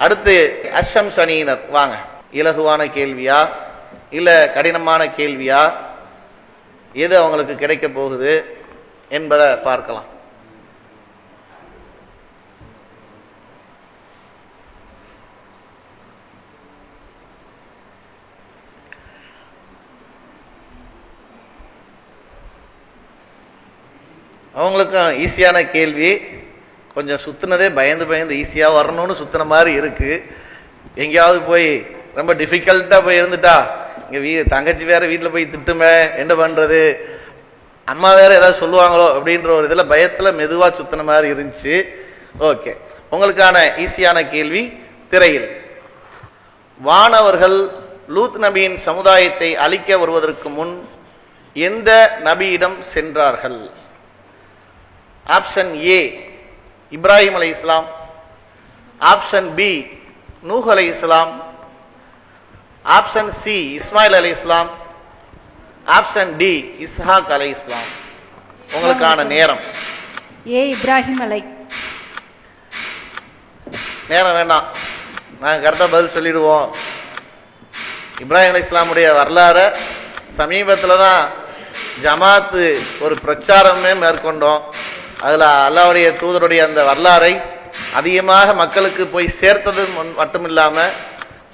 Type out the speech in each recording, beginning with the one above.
அடுத்து அஷம்ஸ் அணியினர் வாங்க. இலகுவான கேள்வியா இல்ல கடினமான கேள்வியா, எது அவங்களுக்கு கிடைக்க போகுது என்பதை பார்க்கலாம். அவங்களுக்கும் ஈஸியான கேள்வி. கொஞ்சம் சுத்தினதே பயந்து பயந்து ஈஸியா வரணும்னு சுத்தின மாதிரி இருக்கு. எங்கேயாவது போய் ரொம்ப டிஃபிகல்ட்டா போய் இருந்துட்டா இங்க தங்கச்சி வேற வீட்டுல போய் திட்டுமே, என்ன பண்றது, அம்மா வேற ஏதாவது சொல்லுவாங்களோ அப்படின்ற ஒரு இதுல பயத்துல மெதுவா சுத்தின மாதிரி இருந்துச்சு. ஓகே, உங்களுக்கான ஈஸியான கேள்வி திரையில். வானவர்கள் லூத் நபியின் சமுதாயத்தை அழிக்க வருவதற்கு முன் எந்த நபியிடம் சென்றார்கள்? ஆப்ஷன் ஏ இப்ராஹிம் அலை இஸ்லாம், ஆப்ஷன் பி நூஹ் அலை இஸ்லாம், ஆப்ஷன் சி இஸ்மாயில் அலை இஸ்லாம், ஆப்ஷன் டி இஸ்ஹாக் அலை இஸ்லாம். உங்களுக்கான நேரம். ஏ இப்ராஹிம் அலை. நேரம் வேண்டாம், நாங்க கரெக்டா பதில் சொல்லிடுவோம். இப்ராஹிம் அலை இஸ்லாமுடைய வரலாறு சமீபத்தில் தான் ஜமாத்து ஒரு பிரச்சாரமே மேற்கொண்டோம். அதுல அல்லாஹ்வுடைய தூதருடைய அந்த வரலாறை அதிகமாக மக்களுக்கு போய் சேர்த்தது மட்டுமில்லாம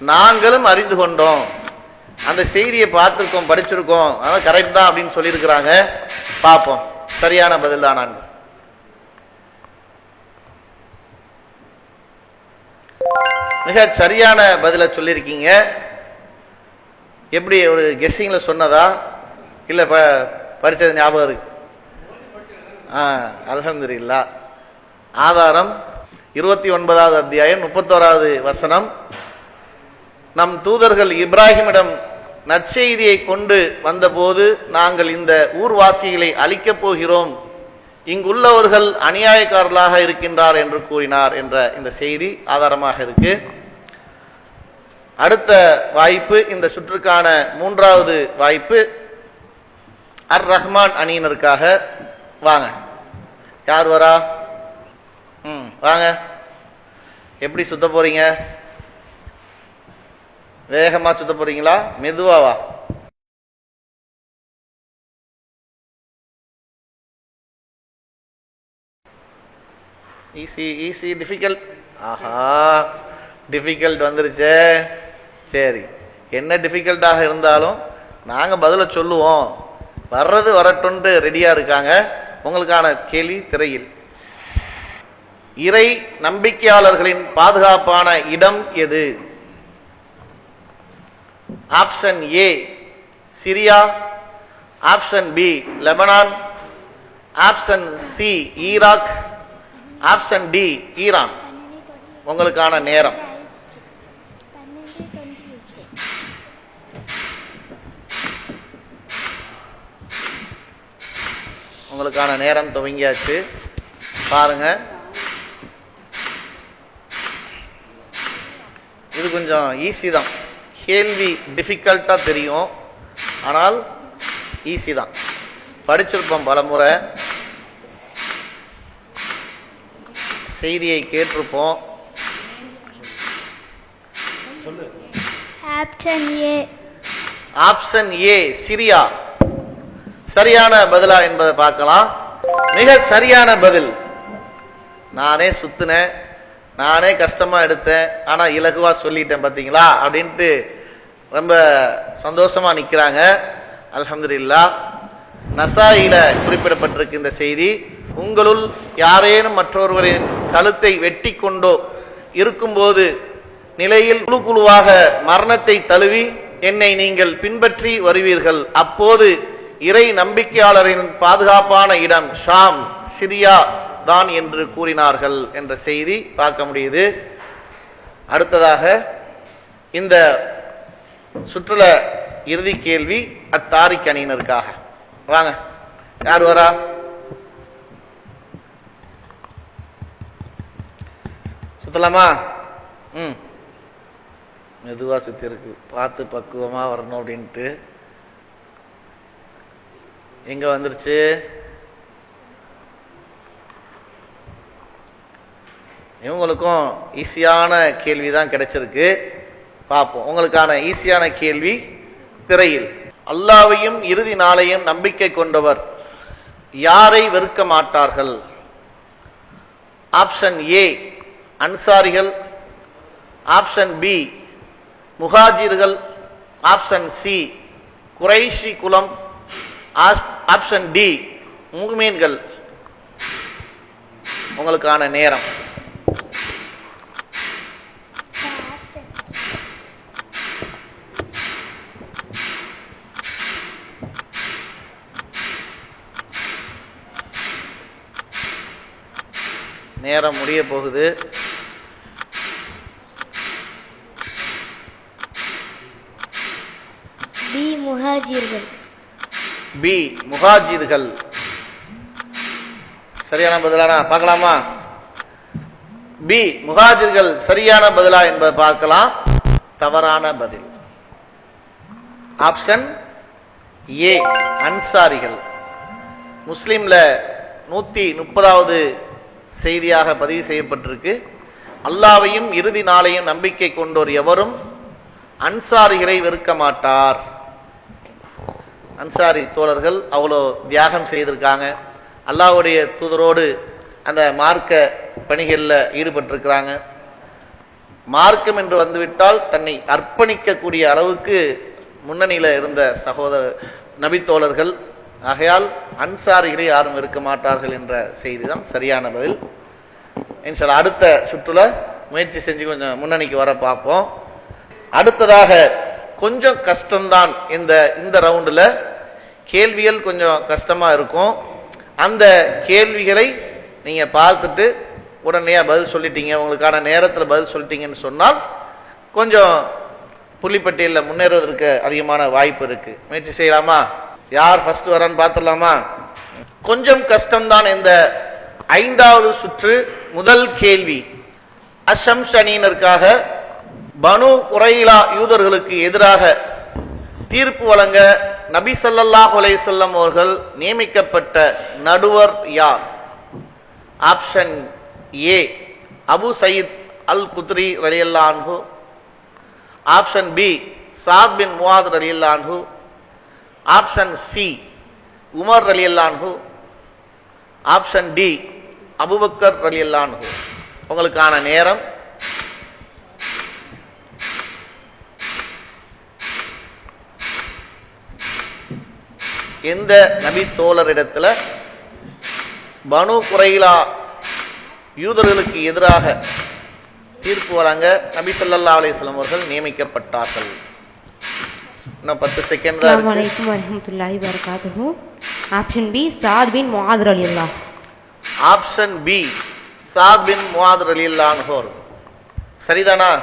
நாங்களும் அறிந்து கொண்டோம். அந்த செய்தியை பார்த்திருக்கோம், படிச்சிருக்கோம். அதனால கரெக்ட் தான் அப்படின்னு சொல்லியிருக்கிறாங்க. பார்ப்போம் சரியான பதில் தான். நான் மிக சரியான பதில சொல்லியிருக்கீங்க. எப்படி ஒரு கெஸ்ஸிங்ல சொன்னதா இல்ல படிச்சது ஞாபகம் இருக்கு? அல்ஹம்துலில்லாஹ். ஆதாரம் 29வது அத்தியாயம் 31வது வசனம். நம் தூதர்கள் இப்ராஹிமிடம் நற்செய்தியை கொண்டு வந்தபோது நாங்கள் இந்த ஊர்வாசிகளை அழிக்கப் போகிறோம், இங்குள்ளவர்கள் அநியாயக்காரர்களாக இருக்கின்றார் என்று கூறினார் என்ற இந்த செய்தி ஆதாரமாக இருக்கு. அடுத்த வாய்ப்பு, இந்த சுற்றுக்கான 3வது வாய்ப்பு அர் ரஹ்மான் அணியினருக்காக. வாங்க, யார் வரா? வாங்க. எப்படி சுத்த போறீங்க? வேகமா சுத்த போறீங்களா மெதுவாவா? Easy easy difficult. ஆஹா, டிஃபிகல்ட் வந்துருச்சே. சரி, என்ன டிஃபிகல்ட்டாக இருந்தாலும் நாங்க பதில சொல்லுவோம். வர்றது வரட்டும்ட்டு ரெடியா இருக்காங்க. உங்களுக்கான கேள்வி திரையில். இறை நம்பிக்கையாளர்களின் பாதுகாப்பான இடம் எது? Option A Syria, option B Lebanon, option C Iraq, option D Iran. உங்களுக்கான நேரம். உங்களுக்கான நேரம் துவங்கியாச்சு. பாருங்க, இது கொஞ்சம் ஈஸி தான். கேள்வி டிஃபிகல்ட்டா தெரியும், ஆனால் ஈஸி தான். படிச்சிருப்போம் பலமுறை, செய்தியை கேட்டிருப்போம். ஆப்ஷன் ஏ சிரியா சரியான பதிலா என்பதை பார்க்கலாம். மிக சரியான பதில். நானே சுத்தினேன், நானே கஷ்டமா எடுத்தேன், ஆனா இலகுவா சொல்லிட்டேன் பாத்தீங்களா அப்படின்ட்டு ரொம்ப சந்தோஷமா நிக்கிறாங்க. அல்ஹம்துலில்லாஹ். நசாயில குறிப்பிடப்பட்டிருக்கு இந்த செய்தி. உங்களுள் யாரேனும் மற்றொருவரின் கழுத்தை வெட்டி கொண்டோ இருக்கும்போது நிலையில் குழு குழுவாக மரணத்தை தழுவி என்னை நீங்கள் பின்பற்றி வருவீர்கள், அப்போது இறை நம்பிக்கையாளரின் பாதுகாப்பான இடம் ஷாம் சிரியா தான் என்று கூறினார்கள் என்ற செய்தி பார்க்க முடியுது. அடுத்ததாக இந்த சுற்றுல இறுதி கேள்வி அத்தாரிக் அணியினருக்காக. வாங்க, யார் வரா? சுத்தலாமா? மெதுவா சுத்தி இருக்கு, பார்த்து பக்குவமா வரணும் அப்படின்ட்டு. எங்க வந்துருச்சு? இவங்களுக்கும் ஈஸியான கேள்வி தான் கிடைச்சிருக்கு. பார்ப்போம். உங்களுக்கான ஈஸியான கேள்வி திரையில். அல்லாஹ்வையும் இறுதி நாளையும் நம்பிக்கை கொண்டவர் யாரை வெறுக்க மாட்டார்கள்? ஆப்ஷன் ஏ அன்சாரிகள், ஆப்ஷன் பி முஹாஜிர்கள், ஆப்ஷன் சி குறைஷி குலம், ஆப்ஷன் டி முஃமின்கள். உங்களுக்கான நேரம். நேரம் முடிய போகுது. பி முஹாஜிர்கள். பி முஹாஜிர்கள் சரியான பதிலானா பார்க்கலாமா? பி முஹாஜிர்கள் சரியான பதிலா என்பதை பார்க்கலாம். தவறான பதில். ஆப்ஷன் ஏ அன்சாரிகள். முஸ்லிம்ல 130வது செய்தியாக பதிவு செய்யப்பட்டிருக்கு. அல்லாஹ்வையும் இறுதி நாளையும் நம்பிக்கை கொண்டோர் எவரும் அன்சாரிகளை வெறுக்க மாட்டார். அன்சாரி தோழர்கள் அவ்வளோ தியாகம் செய்திருக்காங்க. அல்லாஹ்வுடைய தூதரோடு அந்த மார்க்க பணிகளில் ஈடுபட்டிருக்கிறாங்க. மார்க்கம் என்று வந்துவிட்டால் தன்னை அர்ப்பணிக்கக்கூடிய அளவுக்கு முன்னணியில் இருந்த சகோதர நபித்தோழர்கள். ஆகையால் அன்சாரிகளை யாரும் இருக்க மாட்டார்கள் என்ற செய்தி தான் சரியான பதில். இன்ஷால்லா அடுத்த சுற்றுல முயற்சி செஞ்சு கொஞ்சம் முன்னணிக்கு வர பார்ப்போம். அடுத்ததாக கொஞ்சம் கஷ்டம்தான். இந்த ரவுண்டில் கேள்விகள் கொஞ்சம் கஷ்டமாக இருக்கும். அந்த கேள்விகளை நீங்கள் பார்த்துட்டு உடனே பதில் சொல்லிட்டீங்க, உங்களுக்கான நேரத்தில் பதில் சொல்லிட்டீங்கன்னு சொன்னால் கொஞ்சம் புள்ளிப்பட்டியலில் முன்னேறுவதற்கு அதிகமான வாய்ப்பு இருக்கு. முயற்சி செய்யலாமா? யார் ஃபர்ஸ்ட் வரான்னு பார்த்துடலாமா? கொஞ்சம் கஷ்டம்தான். இந்த 5வது சுற்று முதல் கேள்வி. அஷம்ஸ் அணியினருக்காக பனு குரைலா யூதர்களுக்கு எதிராக தீர்ப்பு வழங்க நபி ஸல்லல்லாஹு அலைஹி வஸல்லம் அவர்கள் நியமிக்கப்பட்ட நடுவர் யார்? Option A Abu Saeed Al Khudri ரலியல்லாஹு அன்ஹு, option B Saad bin Muadh ரலியல்லாஹு அன்ஹு, ஆப்ஷன் சி உமர் ரலியல்லாஹு அன்ஹு, ஆப்ஷன் டி அபூபக்கர் ரலியல்லாஹு அன்ஹு. உங்களுக்கான நேரம். எந்த நபி தோழரிடத்துல பனு குரைலா யூதர்களுக்கு எதிராக தீர்ப்பு வழங்க நபி ஸல்லல்லாஹு அலைஹி வஸல்லம் அவர்கள் நியமிக்கப்பட்டார்கள்? இன்னும் 10 செகண்ட் தான் இருக்கு. அஸ்ஸலாமு அலைக்கும் வரஹ்மத்துல்லாஹி வபரகாத்துஹு. Option B Saad bin Muadh ரலியல்லாஹு. Option B Saad bin Muadh ரலியல்லாஹு அன்ஹு. சரிதானா?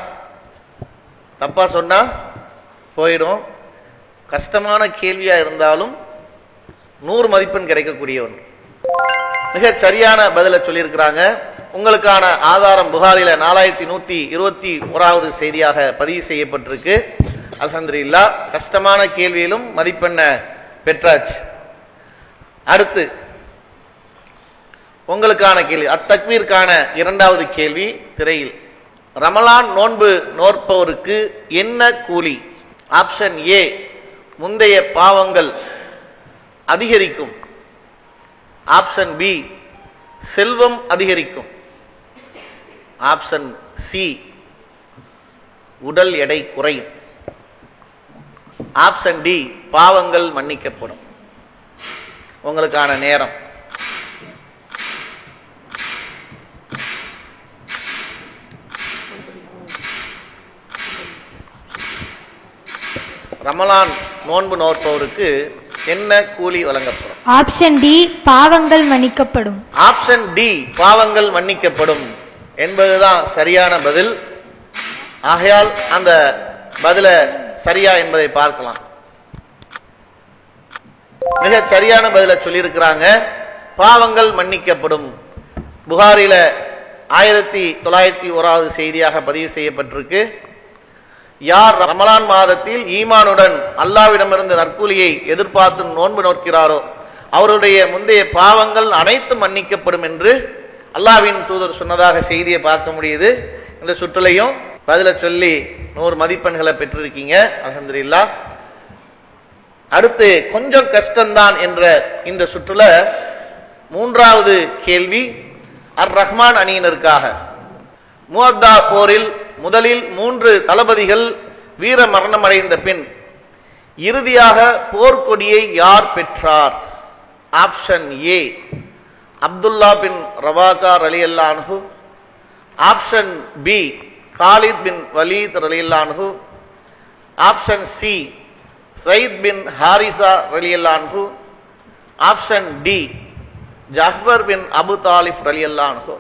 தப்பா சொன்னா போயிடும். கஷ்டமான கேள்வியா இருந்தாலும் 100 மதிப்பெண் கிடைக்கக்கூடிய ஒன்று. மிக சரியான பதிலை சொல்லியிருக்கிறாங்க. உங்களுக்கான ஆதாரம் புகாரில 4121வது செய்தியாக பதிவு செய்யப்பட்டிருக்கு. அல்ஹம்துலில்லாஹ் கஷ்டமான கேள்வியிலும் மதிப்பெண்ண பெற்றாச்சு. அடுத்து உங்களுக்கான கேள்வி அத்தக்வீருக்கான 2வது கேள்வி திரையில். ரமலான் நோன்பு நோற்பவருக்கு என்ன கூலி? ஆப்ஷன் ஏ முந்தைய பாவங்கள் அதிகரிக்கும், ஆப்ஷன் பி செல்வம் அதிகரிக்கும், ஆப்ஷன் சி உடல் எடை குறையும், ஆப்ஷன் டி பாவங்கள் மன்னிக்கப்படும். உங்களுக்கான நேரம். ரமலான் நோன்பு நோற்பவருக்கு என்ன கூலி வழங்கப்படும்? ஆப்ஷன் டி பாவங்கள் மன்னிக்கப்படும். ஆப்ஷன் டி பாவங்கள் மன்னிக்கப்படும் என்பதுதான் சரியான பதில். ஆகையால் அந்த பதில சரியா என்பதை பார்க்கலாம். மிக சரியான பதில சொல்லியிருக்கிறாங்க. பாவங்கள் மன்னிக்கப்படும். புகாரில 1901வது செய்தியாக பதிவு செய்யப்பட்டிருக்கு. யார் ரமலான் மாதத்தில் ஈமானுடன் அல்லாஹ்விடமிருந்து நற்கூலியை எதிர்பார்த்து நோன்பு நோக்கிறாரோ அவருடைய முந்தைய பாவங்கள் அனைத்தும் மன்னிக்கப்படும் என்று அல்லாஹ்வின் தூதர் சொன்னதாக செய்தியை பார்க்க முடியுது. இந்த சுற்றுலையும் பதில சொல்லி 100 மதிப்பெண்களை பெற்றிருக்கீங்க, அல்ஹம்துலில்லாஹ். அடுத்து கொஞ்சம் கஷ்டம்தான் என்ற இந்த சுற்றுல 3வது கேள்வி அர் ரஹ்மான் அணியினருக்காக. முஅத்தா போரில் முதலில் 3 தளபதிகள் வீர மரணம் அடைந்த பின் இறுதியாக போர்க்கொடியை யார் பெற்றார்? Option A Abdullah bin Rawaha ரலியல்லாஹு அன்ஹு, option B Khalid bin Walid ரலியல்லாஹு அன்ஹு, option C Zaid bin Haritha ரலியல்லாஹு அன்ஹு, option D Jafar bin Abu Talib ரலியல்லாஹு அன்ஹு.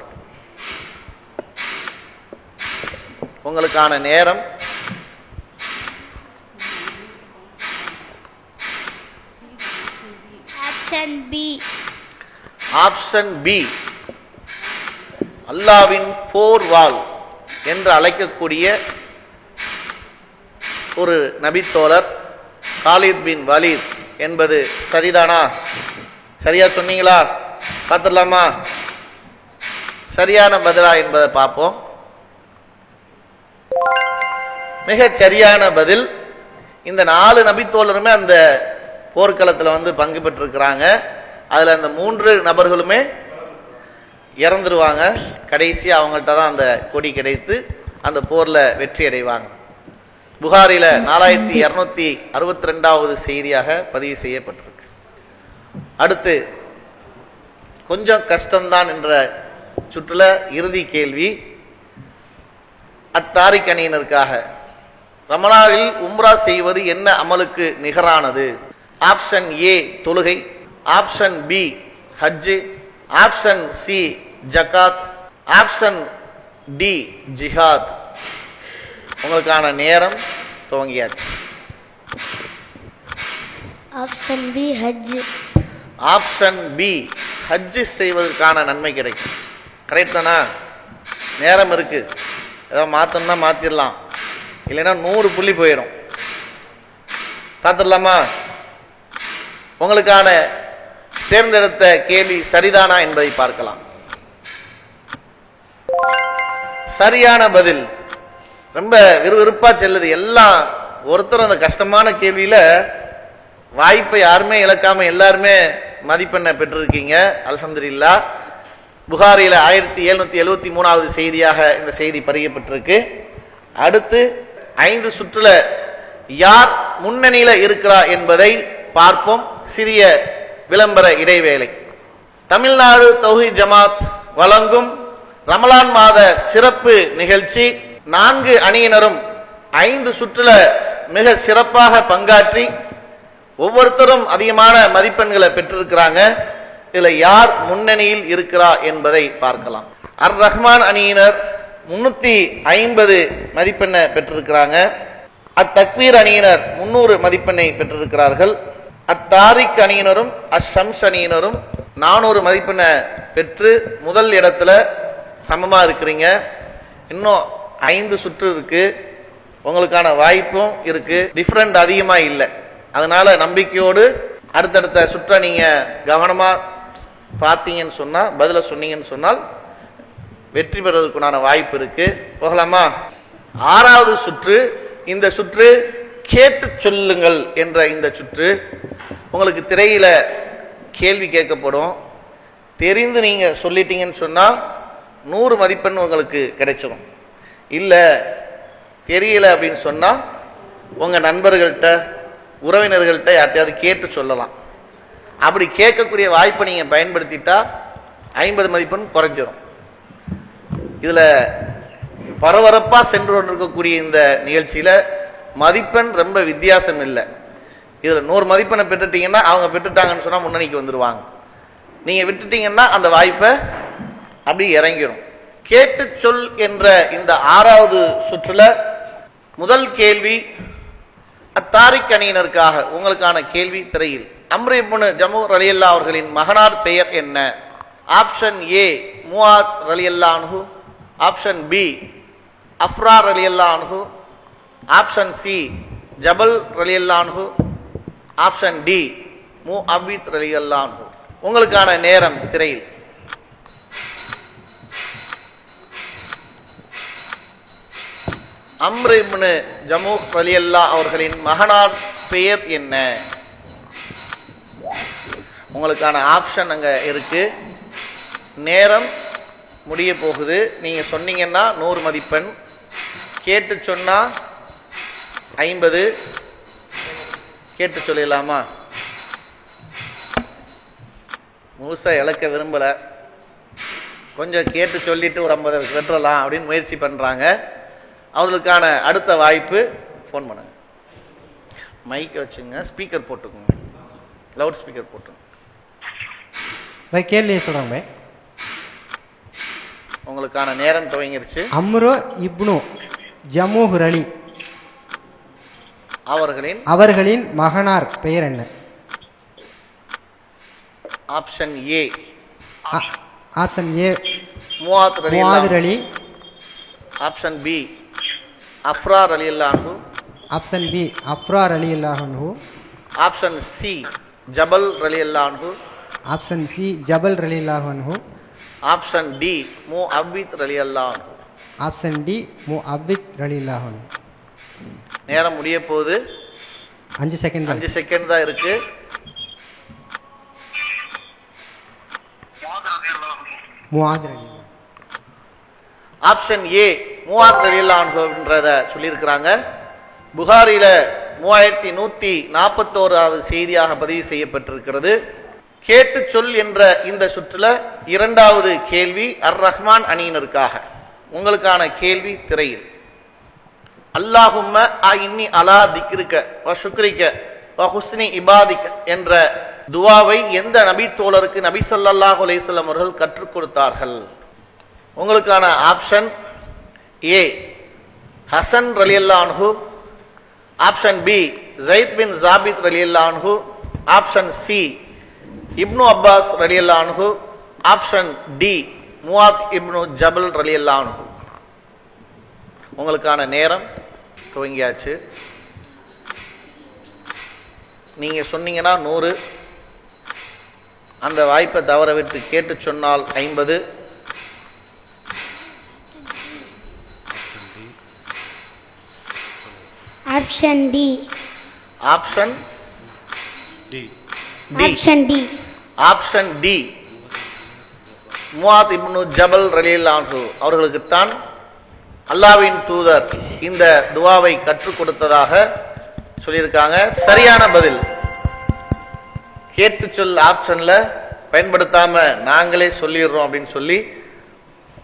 உங்களுக்கான நேரம் ஆப்ஷன் பி. ஆப்ஷன் பி அல்லாஹ்வின் போர் வாள் என்று அழைக்கக்கூடிய ஒரு நபித்தோழர் காலித் பின் வலீத் என்பது சரிதானா? சரியா சொன்னீங்களா? பார்த்துடலாமா சரியான பதிலா என்பதை பார்ப்போம். மிகச் சரியான பதில். இந்த 4 நபித்தோழருமே அந்த போர்க்களத்தில் பங்கு பெற்றிருக்கிறாங்க. அதுல அந்த 3 நபர்களுமே இறந்துருவாங்க. கடைசி அவங்கள்ட்ட தான் அந்த கொடி கிடைத்து அந்த போர்ல வெற்றி அடைவாங்க. புகாரில 4262வது செய்தியாக பதிவு செய்யப்பட்டிருக்கு. அடுத்து கொஞ்சம் கஷ்டம்தான் என்ற சுற்றுல இறுதி கேள்வி அத்தாரிக் அணியினருக்காக. ரமலானில் உம்ரா செய்வது என்ன அமலுக்கு நிகரானது? ஆப்ஷன் ஏ தொழுகை, ஆப்ஷன் பி ஹஜ், ஆப்ஷன் சி ஜகாத், ஆப்ஷன் டி ஜிஹாத். உங்களுக்கான நேரம் துவங்கியாச்சு. ஆப்ஷன் பி ஹஜ். ஆப்ஷன் பி ஹஜ் செய்வதற்கான நன்மை கிடைக்கும். கரெக்ட் தானா? நேரம் இருக்கு, ஏதாவது மாத்தணும்னா மாத்திரலாம், இல்லைன்னா 100 புள்ளி போயிடும். பார்த்துடலாமா? உங்களுக்கான தேர்ந்தெடுத்த கேள்வி சரிதானா என்பதை பார்க்கலாம். சரியான பதில். ரொம்ப விறுவிறுப்பா செல்லுது எல்லாம். ஒருத்தர் அந்த கஷ்டமான கேள்வியில வாய்ப்பை யாருமே இழக்காம எல்லாருமே மதிப்பெண்ணை பெற்றிருக்கீங்க, அல்ஹம்துலில்லாஹ். புகாரில 1773வது செய்தியாக இந்த செய்தி பதியப்பட்டிருக்கு. அடுத்து 5 சுற்றுல யார் முன்னணியில இருக்கிறார் என்பதை பார்ப்போம். சிறிய விளம்பர இடைவேளை. தமிழ்நாடு தௌஹீத் ஜமாத் வழங்கும் ரமலான் மாத சிறப்பு நிகழ்ச்சி. 4 அணியினரும் 5 சுற்றுல மிக சிறப்பாக பங்காற்றி ஒவ்வொருத்தரும் அதிகமான மதிப்பெண்களை பெற்றிருக்கிறாங்க. இதுல யார் முன்னணியில் இருக்கிறார் என்பதை பார்க்கலாம். அர் ரஹ்மான் அணியினர் 350 மதிப்பெண்ணை பெற்றிருக்கிறாங்க. அத்தக்வீர் அணியினர் 300 மதிப்பெண்ணை பெற்றிருக்கிறார்கள். அத்தாரிக் அணியினரும் அஷம்ஸ் அணியினரும் 400 மதிப்பெண்ணை பெற்று முதல் இடத்துல சமமா இருக்கிறீங்க. இன்னும் 5 சுற்று இருக்கு, உங்களுக்கான வாய்ப்பும் இருக்கு. டிஃபரண்ட் அதிகமா இல்லை, அதனால நம்பிக்கையோடு அடுத்தடுத்த சுற்ற நீங்க கவனமா பார்த்தீங்கன்னு சொன்னா, பதில சொன்னீங்கன்னு சொன்னால் வெற்றி பெறுவதற்குண்டான வாய்ப்பு இருக்கு. போகலாமா? 6வது சுற்று. இந்த சுற்று கேட்டு சொல்லுங்கள் என்ற இந்த சுற்று. உங்களுக்கு திரையில கேள்வி கேட்கப்படும். தெரிந்து நீங்க சொல்லிட்டீங்கன்னு சொன்னா 100 மதிப்பெண் உங்களுக்கு கிடைச்சிடும். இல்ல தெரியல அப்படின்னு சொன்னா உங்க நண்பர்கள்ட்ட உறவினர்கள்ட்ட யார்ட்டையாவது கேட்டு சொல்லலாம். அப்படி கேட்கக்கூடிய வாய்ப்பை நீங்க பயன்படுத்திட்டா 50 மதிப்பெண் குறைஞ்சிடும். இதுல பரபரப்பா சென்று கொண்டிருக்கக்கூடிய இந்த நிகழ்ச்சியில மதிப்பெண் ரொம்ப வித்தியாசம் இல்லை. இதுல 100 மதிப்பெண்ணை பெற்றுட்டீங்கன்னா அவங்க பெற்றுட்டாங்கன்னு சொன்னா முன்னணிக்கு வந்துருவாங்க. நீங்க விட்டுட்டீங்கன்னா அந்த வாய்ப்பை அப்படி இறங்கிடும். கேட்டு சொல் என்ற இந்த 6வது சுற்றுல முதல் கேள்வி அத்தாரிக் அணியினருக்காக. உங்களுக்கான கேள்வி திரையில். அம்ர் இப்னு ஜமூர் ரலியல்லாஹு அவர்களின் மகனார் பெயர் என்ன? ஆப்ஷன் ஏ முஆத் ரலியல்லாஹு அன்ஹு, ஆப்ஷன் பி அஃப்ரா ரலியல்லாஹு அன்ஹு, ஆப்ஷன் சி ஜபல் ரலியல்லாஹு அன்ஹு, ஆப்ஷன் டி முஅபித் ரலியல்லாஹு அன்ஹு. உங்களுக்கான நேரம் திரையில். அம்ர் இப்னு ஜமூஹ் ரலியல்லாஹு அவர்களின் மகனார் பெயர் என்ன? உங்களுக்கான ஆப்ஷன் அங்க இருக்கு. நேரம் முடிய போகுது. நீங்க சொன்னீங்கன்னா 100 மதிப்பெண், கேட்டு சொன்னா 50. கேட்டு சொல்லலாமா? முழுசா இழக்க விரும்பல, கொஞ்சம் கேட்டு சொல்லிட்டு ஒரு 50 வெற்றலாம் அப்படின்னு முயற்சி பண்றாங்க. அவர்களுக்கான அடுத்த வாய்ப்பு. ஃபோன் பண்ணுங்க, மைக்கை வச்சுங்க, ஸ்பீக்கர் போட்டுக்கோங்க, லவுட் ஸ்பீக்கர் போட்டுங்க. பாய் கேள்வியை சொல்றாங்க பாய். உங்களுக்கான நேரம் துவங்கிருச்சு. அம்ரு இப்னு ஜமூஹ் அலி அவர்களின் மகனார் பெயர் என்ன? Option A. Option A Muadh Ali. Option B Afrar ரலியல்லாஹு அன்ஹு. ஆப்ஷன் பி அஃப்ரார் ரலியல்லாஹு அன்ஹு. ஆப்ஷன் சி ஜபல் ரலியல்லாஹு அன்ஹு. ஆப்ஷன் சி ஜபல் ரலியல்லாஹு அன்ஹு. ஆப்ஷன் டி முஅவ்வித் ரலியல்லாஹு அன்ஹு. ஆப்ஷன் டி முஅவ்வித் ரலியல்லாஹு அன்ஹு. நேரம் முடிய போகுது. 5 செகண்ட். 5 செகண்ட் தான் இருக்கு. முஆத் ரலியல்லாஹு. ஆப்ஷன் ஏ முஆத் ரலியல்லாஹு அன்ஹு அப்படின்றத சொல்லியிருக்கிறாங்க. புகாரில 3141வது செய்தியாக பதிவு செய்யப்பட்டிருக்கிறது. கேட்டு சொல் என்ற இந்த சுற்றுல இரண்டாவது கேள்வி அர் ரஹ்மான் அணியினருக்காக. உங்களுக்கான கேள்வி திரையில். அல்லாஹும்ம இன்னி அலா திக்ருக வ ஷுக்ரிக வ ஹுஸ்னி இபாதிக என்ற துவாவை எந்த நபி தோழருக்கு நபி ஸல்லல்லாஹு அலைஹி வஸல்லம் அவர்கள் கற்றுக் கொடுத்தார்கள்? உங்களுக்கான ஆப்ஷன் ஏ ஹசன் ரலியல்லாஹு அன்ஹு. ஆப்ஷன் பி ஸைத் பின் ஜாபித் ரலியல்லாஹு அன்ஹு. ஆப்ஷன் சி இப்னு அப்பாஸ் ரலியல்லாஹு அன்ஹு. Option D Muadh ibn Jabal ரலியல்லாஹு அன்ஹு. உங்களுக்கான நேரம் துவங்கியாச்சு. நீங்க சொன்னீங்கன்னா 100, அந்த வாய்ப்பை தவற விட்டு கேட்டு சொன்னால் 50. Option D. Option D. Option D. Option D Muadh ibn Jabal ரலியல்லாஹு அன்ஹு அவர்களுக்குத்தான் அல்லாஹ்வின் தூதர் இந்த துவாவை கற்றுக் கொடுத்ததாக சொல்லியிருக்காங்க. சரியான பதில். கேட்டு சொல் ஆப்ஷன்ல பயன்படுத்தாம நாங்களே சொல்லிடுறோம் அப்படின்னு சொல்லி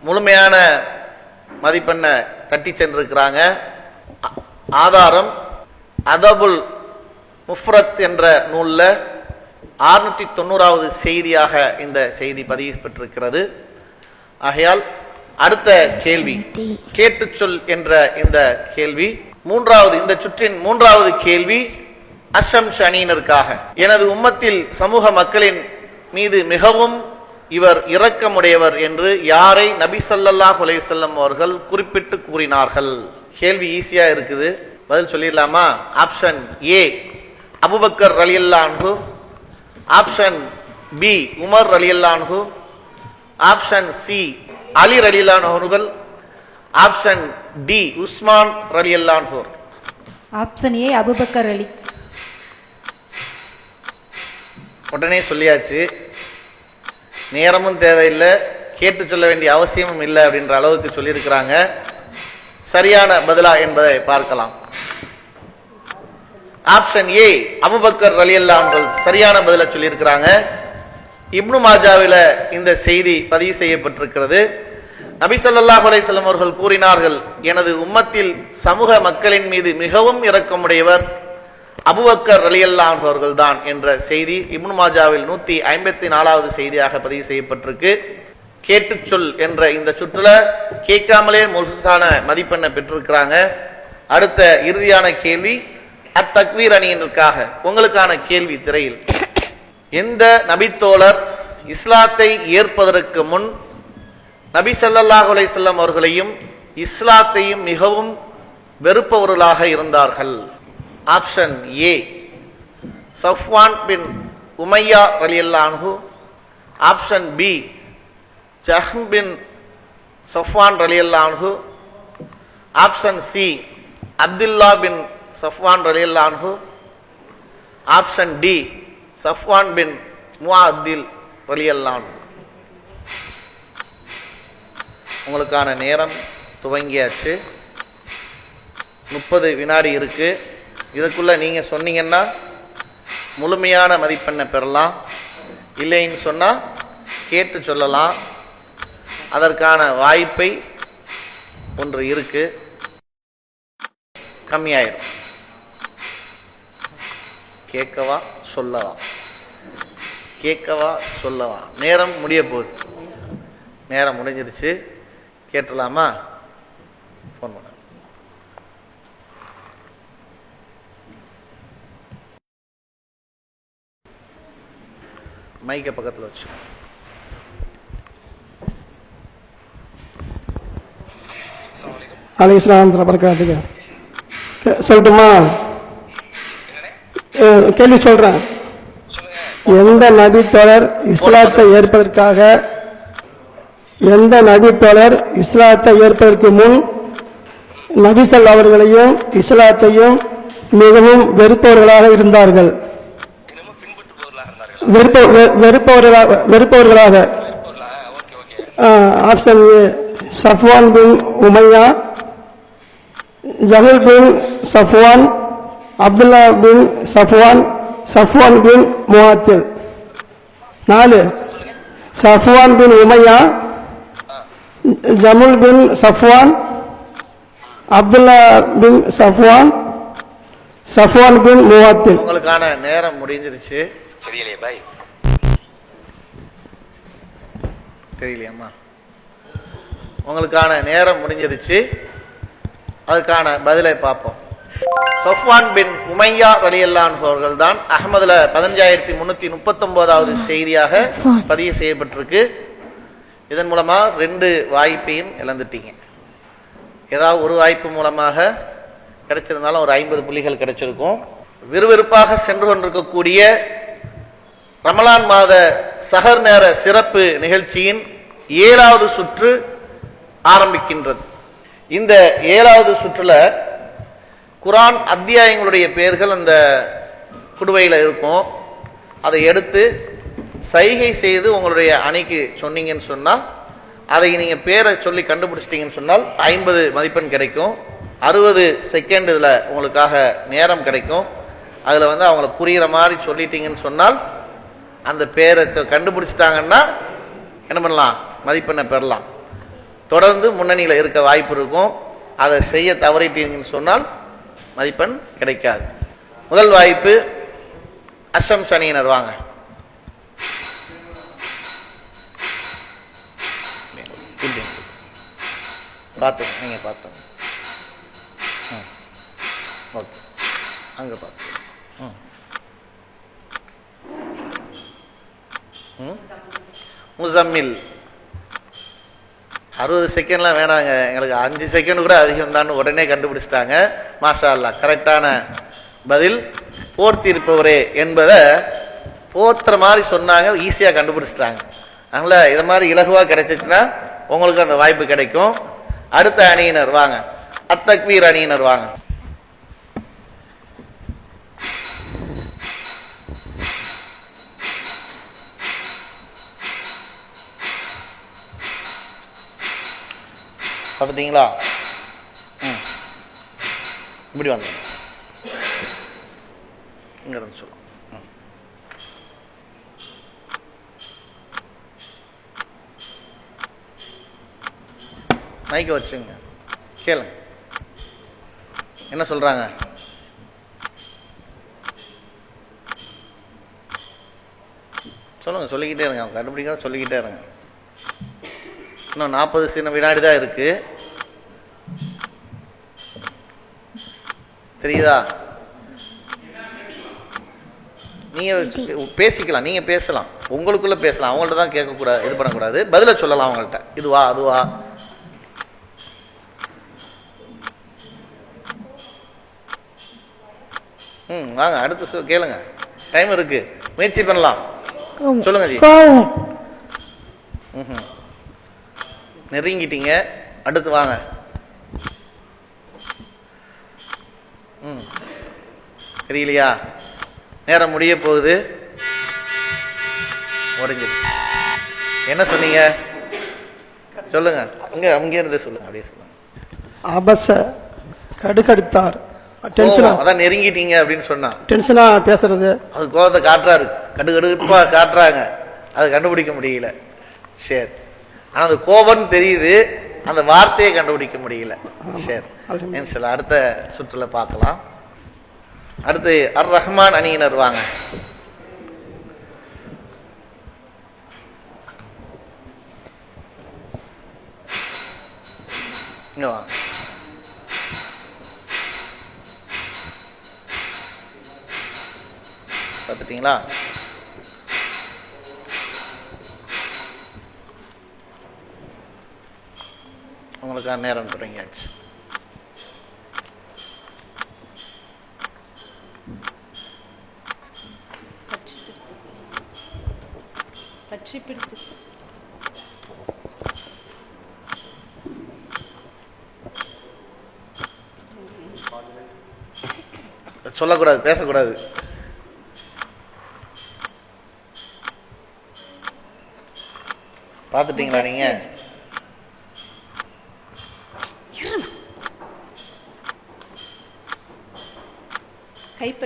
முழுமையான மதிப்பெண்ணை தட்டி சென்றிருக்கிறாங்க. ஆதாரம் அதபுல் முஃப்ரத் என்ற நூல்ல 690வது செய்தியாக இந்த செய்தி பதிவு பெற்றிருக்கிறது. ஆகையால் அடுத்த கேள்வி கேட்டு சொல் என்ற இந்த கேள்வி இந்த சுற்றின் மூன்றாவது கேள்வி அஷம்ஸ் அணியினருக்காக. எனது உம்மத்தில் சமூக மக்களின் மீது மிகவும் இவர் இரக்கமுடையவர் என்று யாரை நபி ஸல்லல்லாஹு அலைஹி வஸல்லம் அவர்கள் குறிப்பிட்டு கூறினார்கள்? கேள்வி ஈஸியா இருக்குது, பதில் சொல்லிடலாமா? ஆப்ஷன் ஏ அபூபக்கர் ரலியல்லாஹு அன்ஹு. ஆப்ஷன் பி உமர் ரலியல்லாஹு அன்ஹு. ஆப்ஷன் சி அலி ரலியல்லாஹு அன்ஹு அவர்கள். ஆப்ஷன் டி உஸ்மான் ரலியல்லாஹு அன்ஹு. ஆப்ஷன் ஏ அபூபக்கர் அலி. உடனே சொல்லியாச்சு, நேரமும் தேவையில்லை, கேட்டு சொல்ல வேண்டிய அவசியமும் இல்லை அப்படின்ற அளவுக்கு சொல்லியிருக்கிறாங்க. சரியான பதிலா என்பதை பார்க்கலாம். ஆப்ஷன் ஏ அபூபக்கர் ரலியல்லாஹு அன்ஹு சரியான பதில சொல்லியிருக்கிறாங்க. இப்னு மாஜாவில இந்த செய்தி பதிவு செய்யப்பட்டிருக்கிறது. நபி ஸல்லல்லாஹு அலைஹி வஸல்லம் அவர்கள் கூறினார்கள், எனது உம்மத்தில் சமூக மக்களின் மீது மிகவும் இரக்கமுடையவர் அபூபக்கர் ரலியல்லாஹு அன்ஹு அவர்கள் தான் என்ற செய்தி இப்னு மாஜாவில் 154வது செய்தியாக பதிவு செய்யப்பட்டிருக்கு. கேட்டு சொல் என்ற இந்த சுற்றுல கேட்காமலே முழுசான மதிப்பெண்ணை பெற்றிருக்கிறாங்க. அடுத்த இறுதியான கேள்வி அத்தக்வீர் அணியினருக்காக. உங்களுக்கான கேள்வி திரையில். எந்த நபித்தோழர் இஸ்லாத்தை ஏற்பதற்கு முன் நபி ஸல்லல்லாஹு அலைஹி வஸல்லம் அவர்களையும் இஸ்லாத்தையும் மிகவும் வெறுப்பவர்களாக இருந்தார்கள்? ஆப்ஷன் ஏ சஃப்வான் பின் உமையா ரலியல்லாஹு அன்ஹு. ஆப்ஷன் பி ஜஹ்ம் பின் சஃப்வான் ரலியல்லாஹு அன்ஹு. ஆப்ஷன் சி அப்துல்லா பின் சஃப்வான் ரலியல்லாஹு அன்ஹு, ஆப்ஷன் டி சஃப்வான் பின் முஆத்தில் ரலியல்லாஹு அன்ஹு. உங்களுக்கான நேரம் துவங்கியாச்சு. 30 வினாடி இருக்கு. இதுக்குள்ள நீங்க சொன்னீங்கன்னா முழுமையான மதிப்பெண்ணை பெறலாம். இல்லைன்னு சொன்னா கேட்டு சொல்லலாம். அதற்கான வாய்ப்பை ஒன்று இருக்கு, கம்மியாயிரும். கேட்கவா சொல்லவா? கேட்கவா சொல்லவா? நேரம் முடிய போகுது. நேரம் முடிஞ்சிருச்சு. கேட்டலாமா? ஃபோன் பண்ண. மைக்க பக்கத்தில் வச்சு. அலைஹிஸ்ஸலாம் வரகாத்துக்கு. சொல்லட்டுமா? கேள்வி சொல்றேன். எந்த நபி தோழர் இஸ்லாத்தை ஏற்பதற்காக, எந்த நபி தோழர் இஸ்லாத்தை ஏற்பதற்கு முன் நபிசல் அவர்களையும் இஸ்லாத்தையும் மிகவும் வெறுப்பவர்களாக இருந்தார்கள்? வெறுப்பவர்களாக. ஆப்ஷன் ஏ சஃப்வான் பின் உமையா, ஜஹல் பின் சஃப்வான், அப்துல்லா பின் சஃப்வான், சஃப்வான் பின் முஆத்தில். 4 சஃப்வான் பின் உமையா, ஜமுல் பின் சஃப்வான், அப்துல்லா பின் சஃப்வான், சஃப்வான் பின் முஆத்தில். உங்களுக்கான நேரம் முடிஞ்சிருச்சு. தெரியலையம்மா? உங்களுக்கான நேரம் முடிஞ்சிருச்சு. அதுக்கான பதிலை பார்ப்போம். சஃப்வான் பின் உமையா ரலியல்லாஹு அன்ஹு அவர்கள் தான் அஹ்மதுல 15339வது செய்தியாக பதிவு செய்யப்பட்டிருக்கு. இதன் மூலமா 2 வாய்ப்பையும் இழந்துட்டீங்க. ஏதாவது ஒரு வாய்ப்பு மூலமாக கிடைச்சிருந்தாலும் ஒரு 50 புள்ளிகள் கிடைச்சிருக்கும். விறுவிறுப்பாக சென்று கொண்டிருக்கக்கூடிய ரமலான் மாத சஹர் நேர சிறப்பு நிகழ்ச்சியின் 7வது சுற்று ஆரம்பிக்கின்றது. இந்த 7வது சுற்றுல குர்ஆன் அத்தியாயங்களுடைய பெயர்கள் அந்த குடுவையில் இருக்கும். அதை எடுத்து சைகை செய்து உங்களுடைய அணிக்கு சொன்னீங்கன்னு சொன்னால், அதை நீங்க பேரை சொல்லி கண்டுபிடிச்சிட்டீங்கன்னு சொன்னால் 50 மதிப்பெண் கிடைக்கும். 60 செகண்ட் இதுல உங்களுக்காக நேரம் கிடைக்கும். அதுல அவங்கள புரிகிற மாதிரி சொல்லிட்டீங்கன்னு சொன்னால், அந்த பேரை கண்டுபிடிச்சிட்டாங்கன்னா என்ன பண்ணலாம்? மதிப்பெண்ணை பெறலாம். தொடர்ந்து முன்னணியில் இருக்க வாய்ப்பு இருக்கும். அதை செய்ய தவறிட்டீங்கன்னு சொன்னால் மதிப்பெண் கிடைக்காது. முதல் வாய்ப்பு அஷம் சனியினர் வாங்க. பார்த்து நீங்க பார்த்து ஓகே, அங்க பார்த்து முசம்மில். 60 செகண்ட்லாம் வேணாங்க, எங்களுக்கு 5 செகண்ட் கூட அதிகம் தான் உடனே கண்டுபிடிச்சிட்டாங்க. மாஷா அல்லாஹ். கரெக்டான பதில் போர்த்திருப்பவரே என்பதை போத்துற மாதிரி சொன்னாங்க, ஈஸியா கண்டுபிடிச்சிட்டாங்க. அதனால இதை மாதிரி இலகுவா கிடைச்சிச்சுன்னா உங்களுக்கு அந்த வாய்ப்பு கிடைக்கும். அடுத்த அணியினர் வாங்க, அத்தக்வீர் அணியினர் வாங்க. பார்த்துட்டீங்களா? இப்படி வந்து இங்க இருந்து சொல்லுங்க. மைக்க வச்சுங்க, கேளுங்க என்ன சொல்றாங்க. சொல்லுங்க, சொல்லிக்கிட்டே இருங்க. அவங்க கண்டுபிடிக்க சொல்லிக்கிட்டே இருங்க. இன்னும் 40 வினாடி தான் இருக்கு. தெரியுதா? நீங்க பேசிக்கலாம், நீங்க பேசலாம், உங்களுக்குள்ள பேசலாம். அவங்கள்ட்ட தான் கேட்கக்கூடாது, இது பண்ணக்கூடாது. பதில சொல்லலாம் அவங்கள்ட்ட. இதுவா அதுவா? வாங்க, அடுத்து கேளுங்க. டைம் இருக்கு, முயற்சி பண்ணலாம். சொல்லுங்க ஜி. நெருங்கிட்டீங்க. அடுத்து வாங்க. தெரியலையா? நேரம் முடிய போகுது. முடிஞ்சிருச்சு. என்ன சொன்னீங்க? சொல்லுங்க. அங்கே இருந்து சொல்லுங்க. அப்படியே சொல்லுங்க. அபச கடுக்கடுத்தார். டென்ஷனா அதான் நெருங்கிட்டீங்க அப்படின்னு சொன்னா டென்ஷனா பேசுறது. அது கோபத்தை காட்டுறாரு, கடுகடுப்பா காட்டுறாங்க, அது கண்டுபிடிக்க முடியல. சரி, ஆனா அது கோபம்னு தெரியுது, அந்த வார்த்தையை கண்டுபிடிக்க முடியல. சரி, அடுத்த சுற்றுல பார்க்கலாம். அடுத்து அர் ரஹ்மான் அணியினர் வாங்க. இங்க வாங்க. பார்த்துட்டீங்களா? உங்களுக்கான நேரம் தொடங்கியாச்சு. பற்றி பிடித்து சொல்லக்கூடாது, பேசக்கூடாது. பார்த்துட்டீங்களா நீங்க?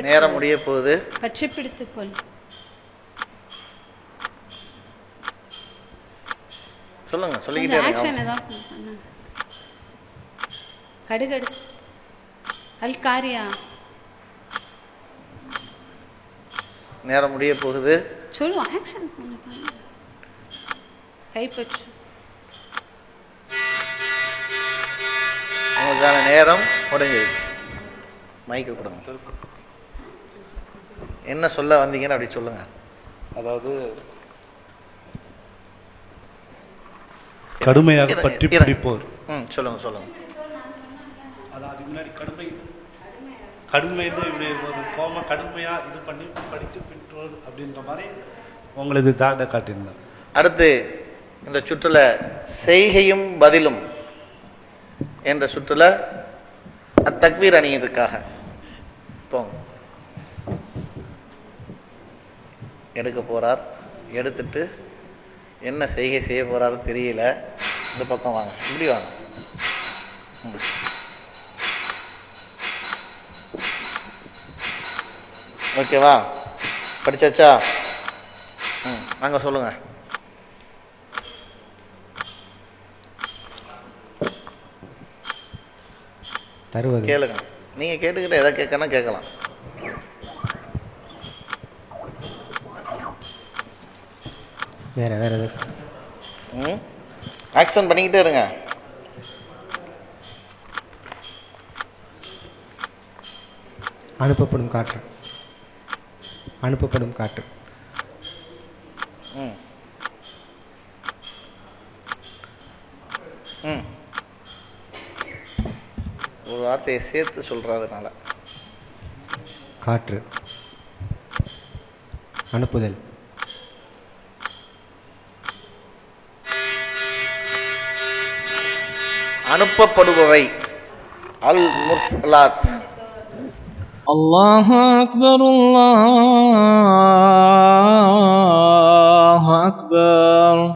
நேரம் முடிய போகுது. பற்றி பிடித்துக்கொள். சொல்லுங்க, சொல்லிக்கிட்டே இருங்க. கடுகடு அல் காரியா. நேரம் முடிய போகுது. சொல்லுவோம். ஆக்ஷன் கைப்பற்று. உங்களுக்கான நேரம் முடிஞ்சிருச்சு. மைக்கு கொடுங்க. என்ன சொல்ல வந்தீங்கன்னு அப்படி சொல்லுங்க. அதாவது கடுமையாக பற்றி பிடிப்போர். சொல்லுங்க சொல்லுங்க. அதாவது முன்னாடி கடுமை ஒரு கோம கடுமையா இது பண்ணி படித்து பின்றோர் அப்படின்ற மாதிரி உங்களுக்கு தாட காட்டியிருந்தேன். அடுத்து இந்த சுற்றுல செய்கையும் பதிலும் என்ற சுற்றுல அத்தக்வீர் அணியிற்காக போங்க. எடுக்க போறார். எடுத்துட்டு என்ன செய்கை செய்ய போறாரு தெரியல. இந்த பக்கம் வாங்க, இப்படி வாங்க. ஓகேவா? படிச்சாச்சா? வாங்க சொல்லுங்க. தருவது. கேளுங்க. நீங்க கேட்டுக்கிட்ட எதை கேட்கணும் கேட்கலாம். வேற ஏதாவது ஆக்ஷன் பண்ணிக்கிட்டே இருங்க. அனுப்பப்படும் காற்று. அனுப்பப்படும் காற்று. ஒரு வார்த்தையை சேர்த்து சொல்றதுனால காற்று. அனுப்புதல். அனுப்பப்படுபவை அல் முர்சலாத். அல்லாஹு அக்பர் அல்லாஹு அக்பர்.